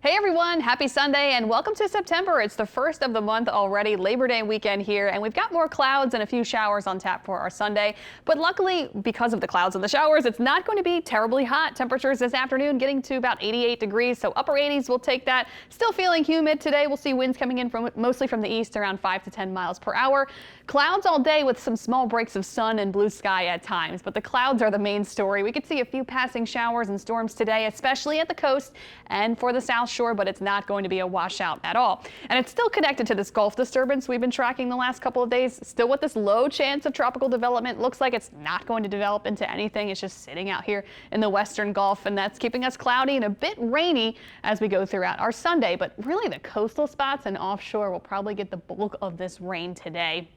Hey everyone, happy Sunday and welcome to September. It's the first of the month already, Labor Day weekend here, and we've got more clouds and a few showers on tap for our Sunday. But luckily, because of the clouds and the showers, it's not going to be terribly hot. Temperatures this afternoon getting to about 88 degrees, so upper 80s will take that. Still feeling humid today. We'll see winds coming in mostly from the east around 5 to 10 miles per hour. Clouds all day with some small breaks of sun and blue sky at times, but the clouds are the main story. We could see a few passing showers and storms today, especially at the coast and for the South Shore, but it's not going to be a washout at all. And it's still connected to this Gulf disturbance we've been tracking the last couple of days. Still with this low chance of tropical development. Looks like it's not going to develop into anything. It's just sitting out here in the western Gulf, and that's keeping us cloudy and a bit rainy as we go throughout our Sunday. But really the coastal spots and offshore will probably get the bulk of this rain today.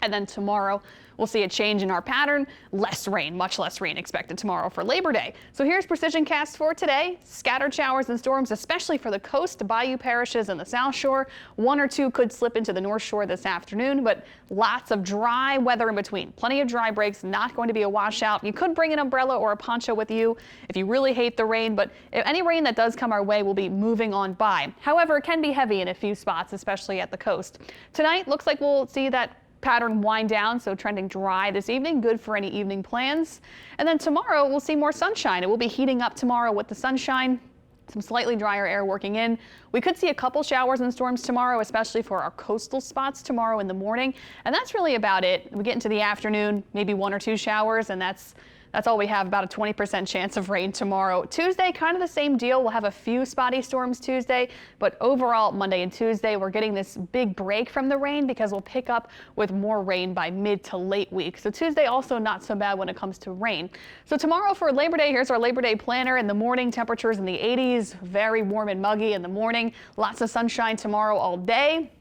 And then tomorrow, we'll see a change in our pattern. Less rain, much less rain expected tomorrow for Labor Day. So here's precision cast for today. Scattered showers and storms, especially for the coast, bayou parishes, and the South Shore. One or two could slip into the North Shore this afternoon, but lots of dry weather in between. Plenty of dry breaks, not going to be a washout. You could bring an umbrella or a poncho with you if you really hate the rain, but any rain that does come our way will be moving on by. However, it can be heavy in a few spots, especially at the coast. Tonight, looks like we'll see that pattern wind down, so trending dry this evening, good for any evening plans. And then tomorrow we'll see more sunshine. It will be heating up tomorrow with the sunshine, some slightly drier air working in. We could see a couple showers and storms tomorrow, especially for our coastal spots tomorrow in the morning. And that's really about it. We get into the afternoon, maybe one or two showers, and that's all we have, about a 20% chance of rain tomorrow. Tuesday, kind of the same deal. We'll have a few spotty storms Tuesday, but overall Monday and Tuesday, we're getting this big break from the rain because we'll pick up with more rain by mid to late week. So Tuesday also not so bad when it comes to rain. So tomorrow for Labor Day, here's our Labor Day planner. In the morning, temperatures in the 80s, very warm and muggy in the morning. Lots of sunshine tomorrow all day.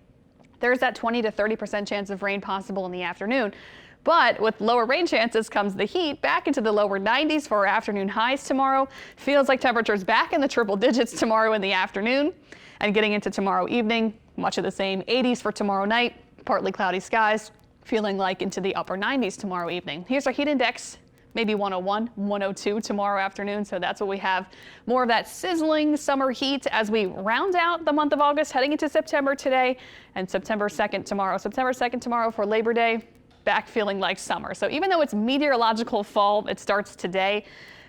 There's that 20 to 30% chance of rain possible in the afternoon. But with lower rain chances comes the heat, back into the lower 90s for our afternoon highs tomorrow. Feels like temperatures back in the triple digits tomorrow in the afternoon. And getting into tomorrow evening, much of the same, 80s for tomorrow night, partly cloudy skies, feeling like into the upper 90s tomorrow evening. Here's our heat index, maybe 101, 102 tomorrow afternoon. So that's what we have. More of that sizzling summer heat as we round out the month of August, heading into September today and September 2nd tomorrow. September 2nd tomorrow for Labor Day. Back feeling like summer. So even though it's meteorological fall, it starts today,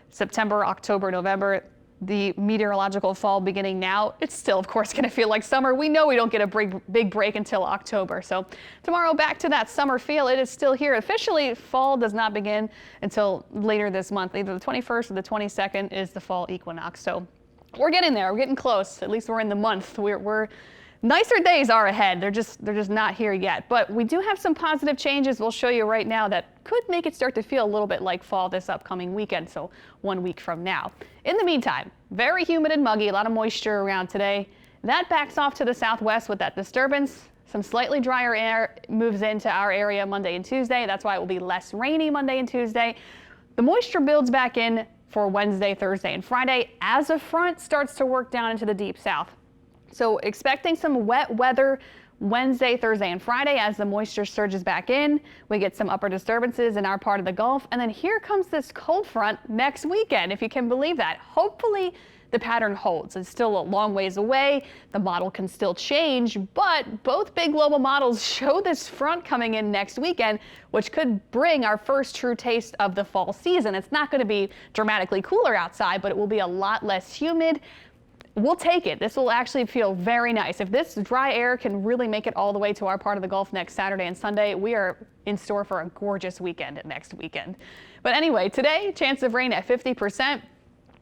September, October, November, the meteorological fall beginning now, it's still, of course, going to feel like summer. We know we don't get a big break until October. So tomorrow, back to that summer feel. It is still here. Officially, fall does not begin until later this month. Either the 21st or the 22nd is the fall equinox. So we're getting there. We're getting close. At least we're in the month. We're nicer days are ahead. They're just not here yet. But we do have some positive changes we'll show you right now that could make it start to feel a little bit like fall this upcoming weekend, so 1 week from now. In the meantime, very humid and muggy, a lot of moisture around today. That backs off to the southwest with that disturbance. Some slightly drier air moves into our area Monday and Tuesday. That's why it will be less rainy Monday and Tuesday. The moisture builds back in for Wednesday, Thursday, and Friday as a front starts to work down into the deep south. So expecting some wet weather Wednesday, Thursday, and Friday as the moisture surges back in. We get some upper disturbances in our part of the Gulf. And then here comes this cold front next weekend, if you can believe that. Hopefully the pattern holds. It's still a long ways away. The model can still change, but both big global models show this front coming in next weekend, which could bring our first true taste of the fall season. It's not going to be dramatically cooler outside, but it will be a lot less humid. We'll take it. This will actually feel very nice. If this dry air can really make it all the way to our part of the Gulf next Saturday and Sunday, we are in store for a gorgeous weekend next weekend. But anyway, today, chance of rain at 50%.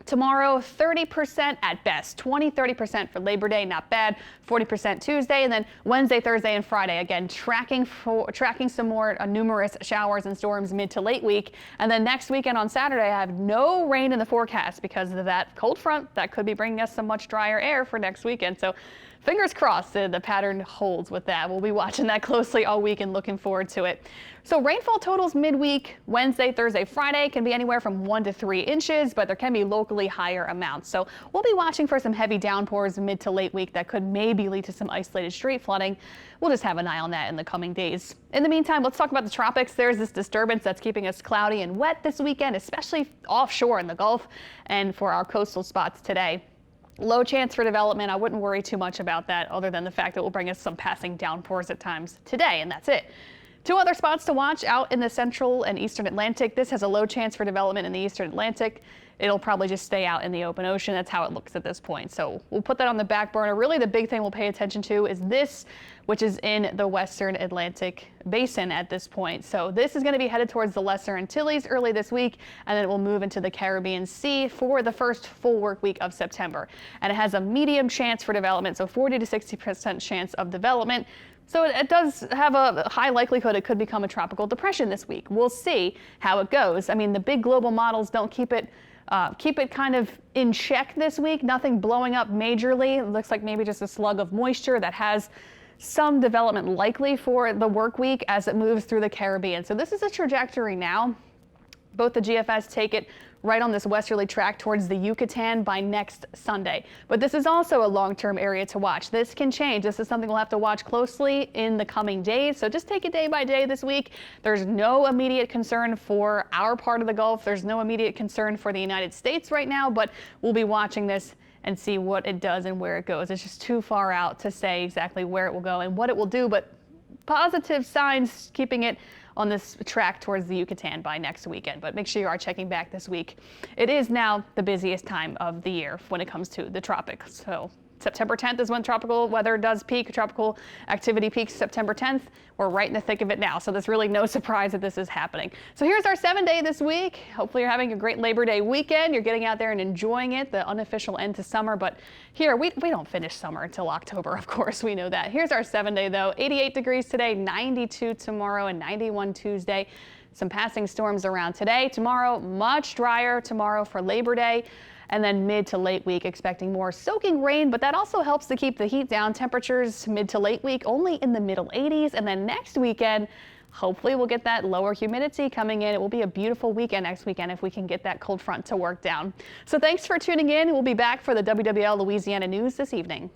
Tomorrow, 30% at best, 20-30% for Labor Day, not bad, 40% Tuesday, and then Wednesday, Thursday, and Friday, again, tracking some more numerous showers and storms mid to late week. And then next weekend on Saturday, I have no rain in the forecast because of that cold front that could be bringing us some much drier air for next weekend. So fingers crossed the pattern holds with that. We'll be watching that closely all week and looking forward to it. So rainfall totals midweek, Wednesday, Thursday, Friday can be anywhere from 1 to 3 inches, but there can be locally higher amounts. So we'll be watching for some heavy downpours mid to late week that could maybe lead to some isolated street flooding. We'll just have an eye on that in the coming days. In the meantime, let's talk about the tropics. There's this disturbance that's keeping us cloudy and wet this weekend, especially offshore in the Gulf and for our coastal spots today. Low chance for development. I wouldn't worry too much about that other than the fact that it will bring us some passing downpours at times today, and that's it. Two other spots to watch out in the central and eastern Atlantic. This has a low chance for development in the eastern Atlantic. It'll probably just stay out in the open ocean. That's how it looks at this point. So we'll put that on the back burner. Really, the big thing we'll pay attention to is this, which is in the western Atlantic basin at this point. So this is going to be headed towards the Lesser Antilles early this week, and then it will move into the Caribbean Sea for the first full work week of September. And it has a medium chance for development, so 40 to 60% chance of development. So it does have a high likelihood it could become a tropical depression this week. We'll see how it goes. I mean, the big global models don't keep it kind of in check this week. Nothing blowing up majorly. It looks like maybe just a slug of moisture that has some development likely for the work week as it moves through the Caribbean. So this is a trajectory now. Both the GFS take it right on this westerly track towards the Yucatan by next Sunday. But this is also a long-term area to watch. This can change. This is something we'll have to watch closely in the coming days. So just take it day by day this week. There's no immediate concern for our part of the Gulf. There's no immediate concern for the United States right now, but we'll be watching this and see what it does and where it goes. It's just too far out to say exactly where it will go and what it will do, but positive signs keeping it on this track towards the Yucatan by next weekend. But make sure you are checking back this week. It is now the busiest time of the year when it comes to the tropics. So September 10th is when tropical weather does peak. Tropical activity peaks September 10th. We're right in the thick of it now, so there's really no surprise that this is happening. So here's our 7-day this week. Hopefully you're having a great Labor Day weekend. You're getting out there and enjoying it, the unofficial end to summer. But here, we don't finish summer until October, of course, we know that. Here's our 7-day though. 88 degrees today, 92 tomorrow, and 91 Tuesday. Some passing storms around today. Tomorrow, much drier tomorrow for Labor Day. And then mid to late week expecting more soaking rain, but that also helps to keep the heat down. Temperatures mid to late week only in the middle 80s. And then next weekend, hopefully we'll get that lower humidity coming in. It will be a beautiful weekend next weekend if we can get that cold front to work down. So thanks for tuning in. We'll be back for the WWL Louisiana News this evening.